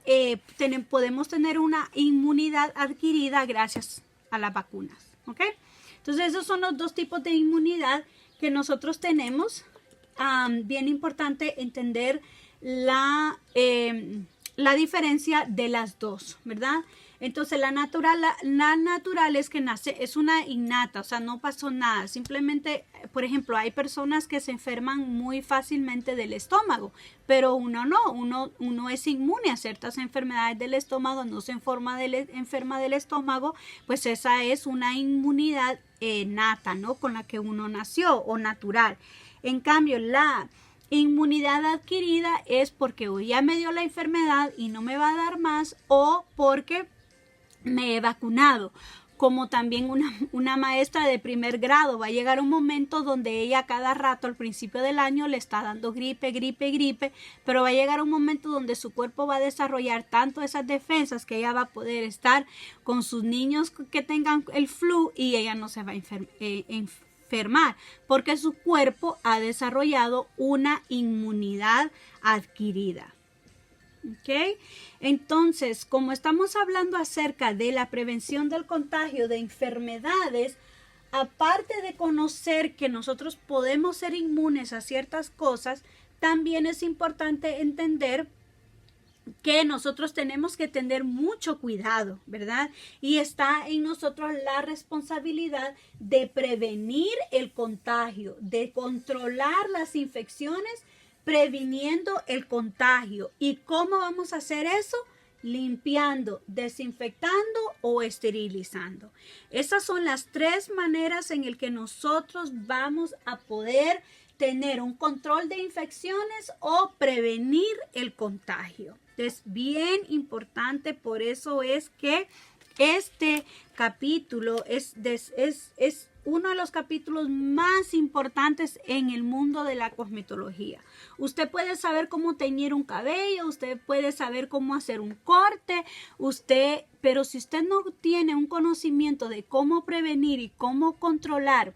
podemos tener una inmunidad adquirida gracias a las vacunas, ¿ok? Entonces, esos son los dos tipos de inmunidad que nosotros tenemos. Bien importante entender la diferencia de las dos, ¿verdad? Entonces la natural es que nace, es una innata, o sea, no pasó nada. Simplemente, por ejemplo, hay personas que se enferman muy fácilmente del estómago, pero uno no, uno es inmune a ciertas enfermedades del estómago, no se enferma del estómago, pues esa es una inmunidad nata, ¿no? Con la que uno nació o natural. En cambio, la inmunidad adquirida es porque o ya me dio la enfermedad y no me va a dar más, o porque me he vacunado. Como también una maestra de primer grado, va a llegar un momento donde ella cada rato al principio del año le está dando gripe, pero va a llegar un momento donde su cuerpo va a desarrollar tanto esas defensas que ella va a poder estar con sus niños que tengan el flu y ella no se va a enfermar porque su cuerpo ha desarrollado una inmunidad adquirida. ¿Ok? Entonces, como estamos hablando acerca de la prevención del contagio de enfermedades, aparte de conocer que nosotros podemos ser inmunes a ciertas cosas, también es importante entender que nosotros tenemos que tener mucho cuidado, ¿verdad? Y está en nosotros la responsabilidad de prevenir el contagio, de controlar las infecciones, previniendo el contagio. ¿Y cómo vamos a hacer eso? Limpiando, desinfectando o esterilizando. Esas son las tres maneras en las que nosotros vamos a poder tener un control de infecciones o prevenir el contagio. Es bien importante, por eso es que este capítulo es uno de los capítulos más importantes en el mundo de la cosmetología. Usted puede saber cómo teñir un cabello, usted puede saber cómo hacer un corte, pero si usted no tiene un conocimiento de cómo prevenir y cómo controlar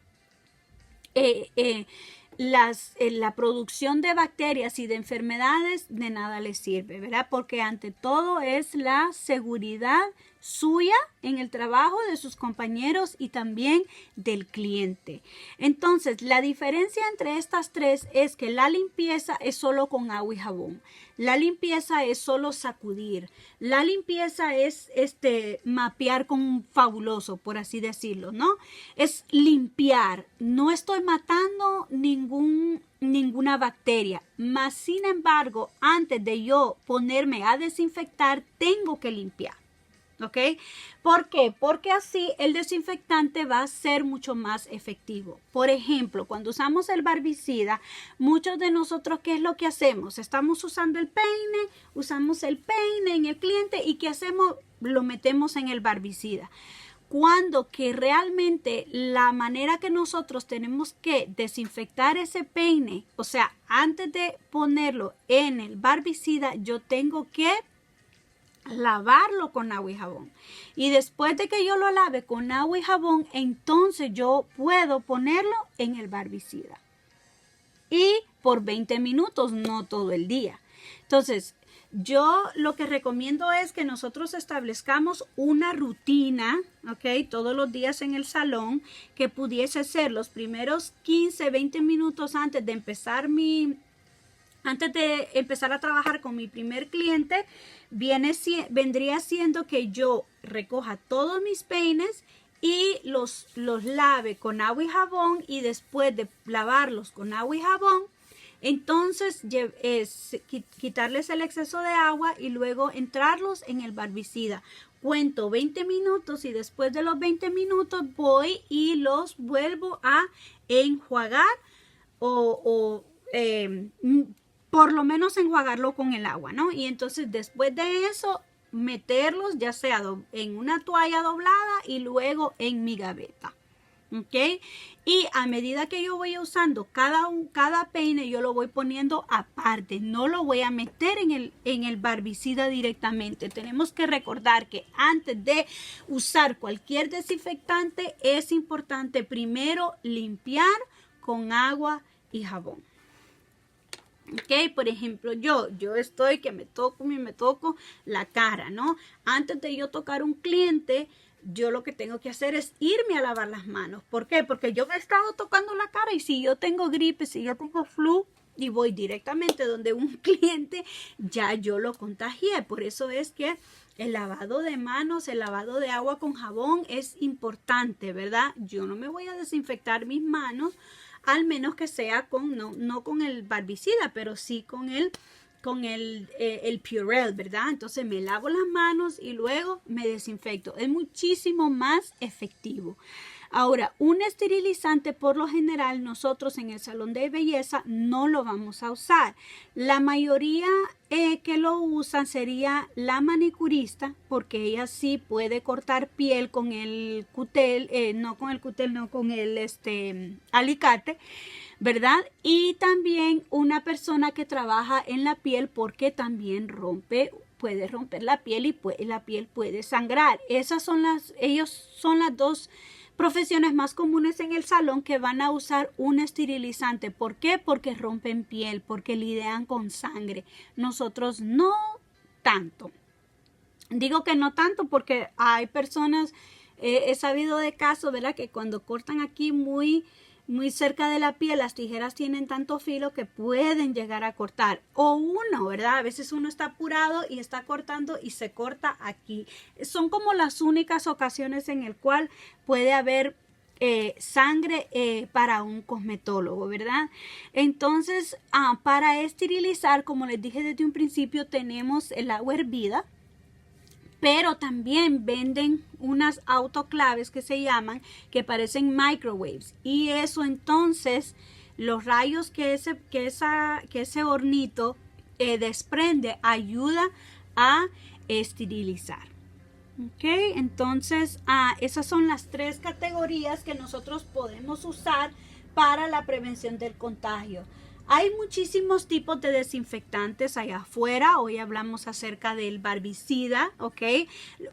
la producción de bacterias y de enfermedades de nada les sirve, ¿verdad? Porque ante todo es la seguridad suya en el trabajo de sus compañeros y también del cliente. Entonces, la diferencia entre estas tres es que la limpieza es solo con agua y jabón. La limpieza es solo sacudir. La limpieza es mapear con un fabuloso, por así decirlo, ¿no? Es limpiar. No estoy matando ninguna bacteria. Mas, sin embargo, antes de yo ponerme a desinfectar, tengo que limpiar. ¿Ok? ¿Por qué? Porque así el desinfectante va a ser mucho más efectivo. Por ejemplo, cuando usamos el barbicida, muchos de nosotros, ¿qué es lo que hacemos? Estamos usando el peine, usamos el peine en el cliente y ¿qué hacemos? Lo metemos en el barbicida. Cuando que realmente la manera que nosotros tenemos que desinfectar ese peine, o sea, antes de ponerlo en el barbicida, yo tengo que lavarlo con agua y jabón, y después de que yo lo lave con agua y jabón, entonces yo puedo ponerlo en el barbicida y por 20 minutos, no todo el día. Entonces yo lo que recomiendo es que nosotros establezcamos una rutina, ¿ok? Todos los días en el salón, que pudiese ser los primeros 15-20 minutos antes de empezar a trabajar con mi primer cliente. Vendría siendo que yo recoja todos mis peines y los lave con agua y jabón, y después de lavarlos con agua y jabón, entonces quitarles el exceso de agua y luego entrarlos en el barbicida. Cuento 20 minutos y después de los 20 minutos voy y los vuelvo a enjuagar por lo menos enjuagarlo con el agua, ¿no? Y entonces después de eso, meterlos ya sea en una toalla doblada y luego en mi gaveta, ¿ok? Y a medida que yo voy usando cada peine, yo lo voy poniendo aparte, no lo voy a meter en el barbicida directamente. Tenemos que recordar que antes de usar cualquier desinfectante, es importante primero limpiar con agua y jabón. Ok, por ejemplo, yo estoy que me toco la cara, ¿no? Antes de yo tocar un cliente, yo lo que tengo que hacer es irme a lavar las manos. ¿Por qué? Porque yo me he estado tocando la cara, y si yo tengo gripe, si yo tengo flu y voy directamente donde un cliente, ya yo lo contagié. Por eso es que el lavado de manos, el lavado de agua con jabón es importante, ¿verdad? Yo no me voy a desinfectar mis manos, al menos que sea no con el barbicida, pero sí con el Purell, ¿verdad? Entonces me lavo las manos y luego me desinfecto. Es muchísimo más efectivo. Ahora, un esterilizante, por lo general, nosotros en el salón de belleza no lo vamos a usar. La mayoría que lo usan sería la manicurista, porque ella sí puede cortar piel con el cutel, no con el alicate, ¿verdad? Y también una persona que trabaja en la piel, porque también puede romper la piel y la piel puede sangrar. Ellos son las dos profesiones más comunes en el salón que van a usar un esterilizante. ¿Por qué? Porque rompen piel, porque lidian con sangre. Nosotros no tanto. Digo que no tanto porque hay personas, he sabido de casos, ¿verdad?, que cuando cortan aquí muy cerca de la piel, las tijeras tienen tanto filo que pueden llegar a cortar. O ¿verdad? A veces uno está apurado y está cortando y se corta aquí. Son como las únicas ocasiones en el cual puede haber sangre para un cosmetólogo, ¿verdad? Entonces, para esterilizar, como les dije desde un principio, tenemos el agua hervida, pero también venden unas autoclaves que se llaman, que parecen microwaves, y eso entonces los rayos que ese hornito desprende ayuda a esterilizar. Ok, entonces esas son las tres categorías que nosotros podemos usar para la prevención del contagio. Hay muchísimos tipos de desinfectantes allá afuera. Hoy hablamos acerca del barbicida, ¿ok?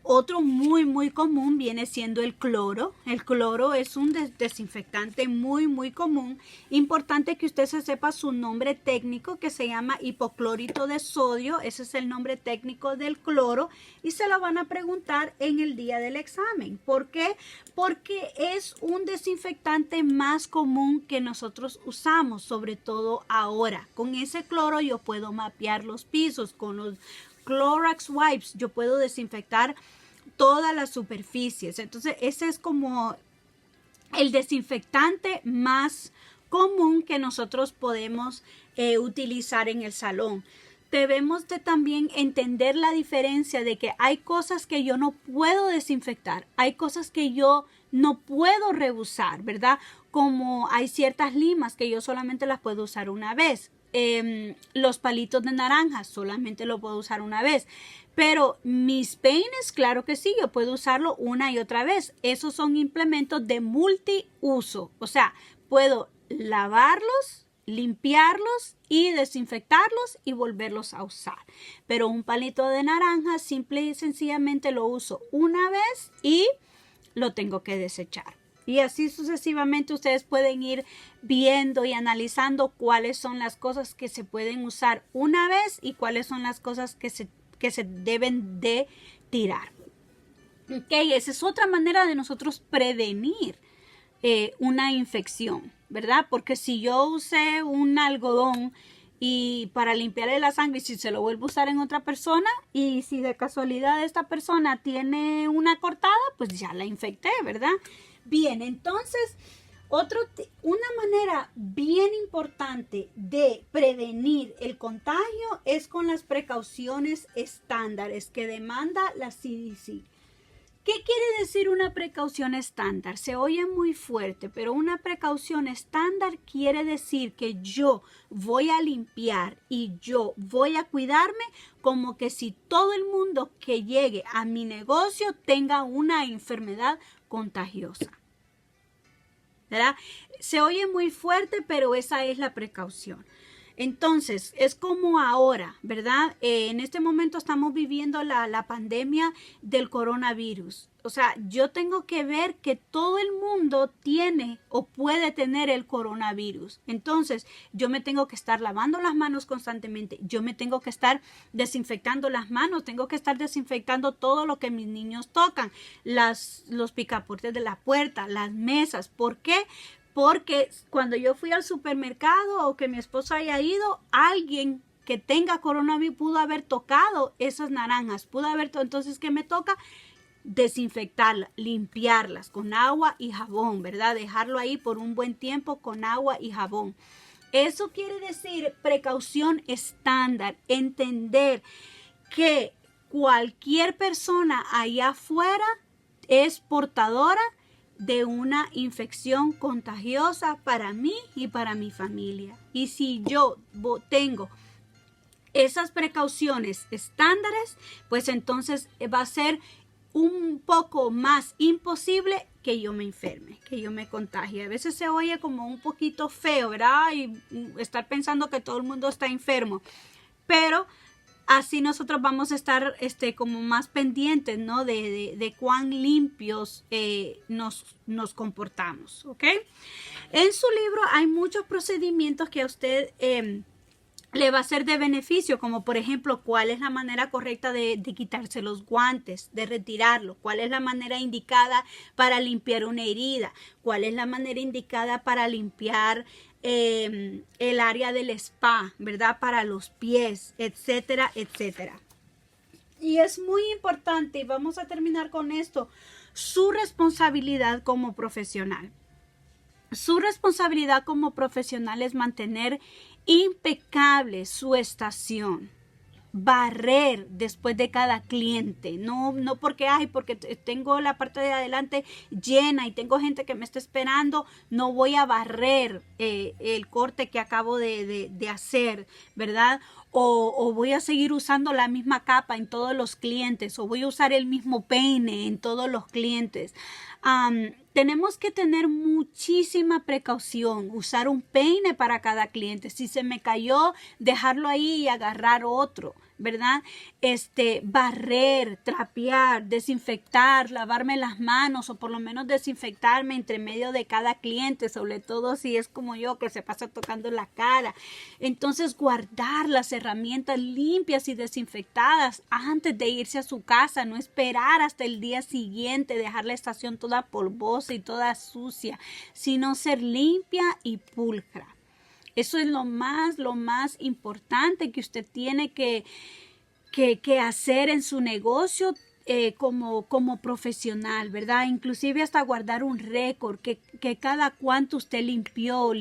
Otro muy común viene siendo el cloro. El cloro es un desinfectante muy común. Importante que usted se sepa su nombre técnico, que se llama hipoclorito de sodio. Ese es el nombre técnico del cloro y se lo van a preguntar en el día del examen. ¿Por qué? Porque es un desinfectante más común que nosotros usamos, sobre todo ahora. Con ese cloro yo puedo mapear los pisos, con los Clorox wipes yo puedo desinfectar todas las superficies. Entonces ese es como el desinfectante más común que nosotros podemos utilizar en el salón. Debemos de también entender la diferencia de que hay cosas que yo no puedo desinfectar, hay cosas que yo no puedo reusar, ¿verdad? Como hay ciertas limas que yo solamente las puedo usar una vez. Los palitos de naranja solamente lo puedo usar una vez. Pero mis peines, claro que sí, yo puedo usarlo una y otra vez. Esos son implementos de multiuso. O sea, puedo lavarlos, limpiarlos y desinfectarlos y volverlos a usar. Pero un palito de naranja simple y sencillamente lo uso una vez y lo tengo que desechar. Y así sucesivamente ustedes pueden ir viendo y analizando cuáles son las cosas que se pueden usar una vez y cuáles son las cosas que se deben de tirar. Ok, esa es otra manera de nosotros prevenir una infección, ¿verdad? Porque si yo usé un algodón y para limpiarle la sangre, si se lo vuelvo a usar en otra persona y si de casualidad esta persona tiene una cortada, pues ya la infecté, ¿verdad? Bien, entonces una manera bien importante de prevenir el contagio es con las precauciones estándares que demanda la CDC. ¿Qué quiere decir una precaución estándar? Se oye muy fuerte, pero una precaución estándar quiere decir que yo voy a limpiar y yo voy a cuidarme como que si todo el mundo que llegue a mi negocio tenga una enfermedad contagiosa, ¿verdad? Se oye muy fuerte, pero esa es la precaución. Entonces, es como ahora, ¿verdad? En este momento estamos viviendo la pandemia del coronavirus. O sea, yo tengo que ver que todo el mundo tiene o puede tener el coronavirus. Entonces, yo me tengo que estar lavando las manos constantemente. Yo me tengo que estar desinfectando las manos. Tengo que estar desinfectando todo lo que mis niños tocan. Los picaportes de la puerta, las mesas. ¿Por qué? Porque cuando yo fui al supermercado o que mi esposo haya ido, alguien que tenga coronavirus pudo haber tocado esas naranjas. Entonces, ¿qué me toca? Desinfectarlas, limpiarlas con agua y jabón, ¿verdad? Dejarlo ahí por un buen tiempo con agua y jabón. Eso quiere decir precaución estándar, entender que cualquier persona allá afuera es portadora de una infección contagiosa para mí y para mi familia. Y si yo tengo esas precauciones estándares, pues entonces va a ser un poco más imposible que yo me enferme, que yo me contagie. A veces se oye como un poquito feo, ¿verdad? Y estar pensando que todo el mundo está enfermo. Pero así nosotros vamos a estar como más pendientes, ¿no? De cuán limpios nos comportamos, ¿ok? En su libro hay muchos procedimientos que a usted le va a ser de beneficio, como por ejemplo, cuál es la manera correcta de quitarse los guantes, de retirarlo, cuál es la manera indicada para limpiar una herida, cuál es la manera indicada para limpiar el área del spa, ¿verdad? Para los pies, etcétera, etcétera. Y es muy importante, y vamos a terminar con esto, su responsabilidad como profesional. Su responsabilidad como profesional es mantener impecable su estación, barrer después de cada cliente, no porque tengo la parte de adelante llena y tengo gente que me está esperando, no voy a barrer el corte que acabo de hacer, ¿verdad? O voy a seguir usando la misma capa en todos los clientes, o voy a usar el mismo peine en todos los clientes. tenemos que tener muchísima precaución, usar un peine para cada cliente. Si se me cayó, dejarlo ahí y agarrar otro, ¿verdad? Barrer, trapear, desinfectar, lavarme las manos o por lo menos desinfectarme entre medio de cada cliente, sobre todo si es como yo que se pasa tocando la cara. Entonces, guardar las herramientas limpias y desinfectadas antes de irse a su casa, no esperar hasta el día siguiente, dejar la estación toda polvosa y toda sucia, sino ser limpia y pulcra. Eso es lo más importante que usted tiene que hacer en su negocio como profesional, ¿verdad? Inclusive hasta guardar un récord, que cada cuánto usted limpió,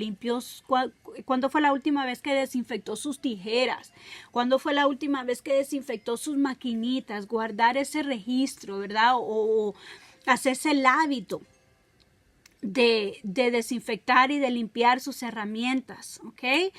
cuándo fue la última vez que desinfectó sus tijeras, cuándo fue la última vez que desinfectó sus maquinitas, guardar ese registro, ¿verdad? O hacerse el hábito de desinfectar y de limpiar sus herramientas, ¿ok?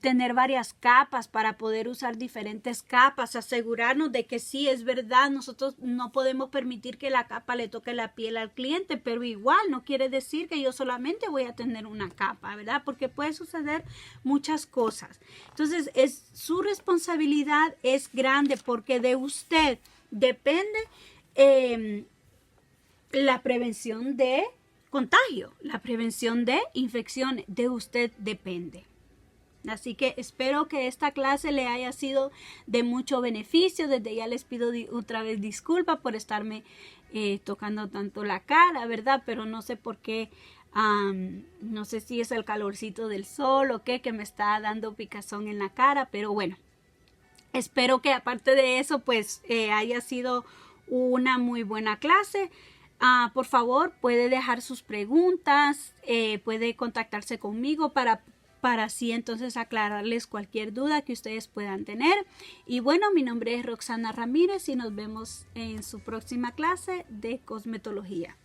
Tener varias capas para poder usar diferentes capas, asegurarnos de que sí, es verdad, nosotros no podemos permitir que la capa le toque la piel al cliente, pero igual no quiere decir que yo solamente voy a tener una capa, ¿verdad? Porque puede suceder muchas cosas. Entonces, su responsabilidad es grande porque de usted depende la prevención de contagio, la prevención de infecciones, de usted depende. Así que espero que esta clase le haya sido de mucho beneficio. Desde ya les pido otra vez disculpas por estarme tocando tanto la cara, ¿verdad? Pero no sé por qué, no sé si es el calorcito del sol o qué, que me está dando picazón en la cara, pero bueno, espero que aparte de eso, pues haya sido una muy buena clase. Por favor, puede dejar sus preguntas, puede contactarse conmigo para así entonces aclararles cualquier duda que ustedes puedan tener. Y bueno, mi nombre es Roxana Ramírez y nos vemos en su próxima clase de cosmetología.